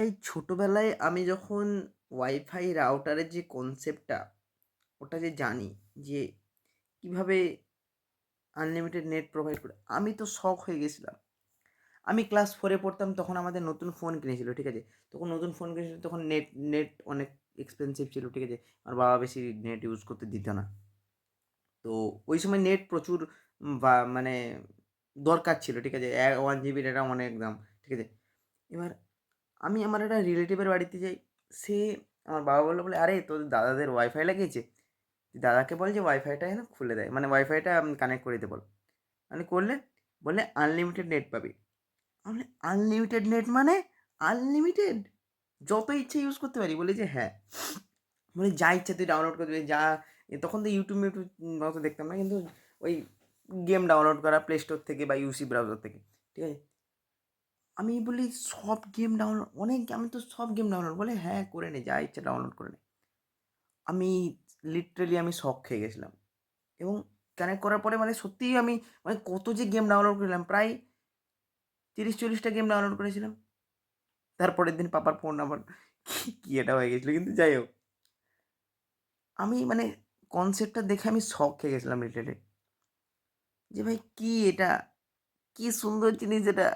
এই ছোটবেলায় আমি যখন ওয়াইফাই রাউটারের যে কনসেপ্টটা ওটা যে জানি যে কিভাবে আনলিমিটেড নেট প্রোভাইড করে, আমি তো শক হয়ে গেছিলাম। আমি ক্লাস 4 এ পড়তাম তখন আমাদের নতুন ফোন কিনেছিল, ঠিক আছে? তখন নতুন ফোন কিনেছিল তখন নেট নেট অনেক এক্সপেনসিভ ছিল, ঠিক আছে? আমার বাবা বেশি নেট ইউজ করতে দিত না। তো ওই সময় নেট প্রচুর বা মানে দরকার ছিল, ঠিক আছে? 1 জিবি ডেটা অনেক দাম, ঠিক আছে? এবার আমি আমার একটা রিলেটিভের বাড়িতে যাই। সে আমার বাবা বলল, "আরে তোদের দাদাদের ওয়াইফাই লাগিয়েছে। তুই দাদাকে বল যে ওয়াইফাইটা যেন খুলে দেয়। মানে ওয়াইফাইটা কানেক্ট করে দিতে বল।" মানে করলেন, বললে, "আনলিমিটেড নেট পাবি।" আমি বলি, "আনলিমিটেড নেট মানে? আনলিমিটেড? যত ইচ্ছে ইউজ করতে পারি?" বলে যে, "হ্যাঁ।" বলে, "যা ইচ্ছা তুই ডাউনলোড করে দিবি, যা।" তখন তো ইউটিউব অত দেখতাম না। কিন্তু ওই গেম ডাউনলোড করা প্লে স্টোর থেকে বা ইউসি ব্রাউজার থেকে। ঠিক আছে? আমি বলি, "সব গেম ডাউনলোড আমি তো সব গেম ডাউনলোড।" বলে, "হ্যাঁ, করে নে। যা ইচ্ছা ডাউনলোড করে নে।" আমি লিটারেলি শক খেয়ে গেছিলাম এবং কানেক্ট করার পরে মানে সত্যিই আমি মানে কত যে গেম ডাউনলোড করলাম, প্রায় ৩০-৪০ টা গেম ডাউনলোড করেছিলাম। তারপরের দিন পাপার ফোন আবার কি এটা হয়ে গেছিল। কিন্তু যাই হোক, আমি মানে কনসেপ্টটা দেখে আমি শক খেয়ে গেছিলাম লিটারেলি। যে ভাই কি এটা? কি সুন্দর জিনিস এটা!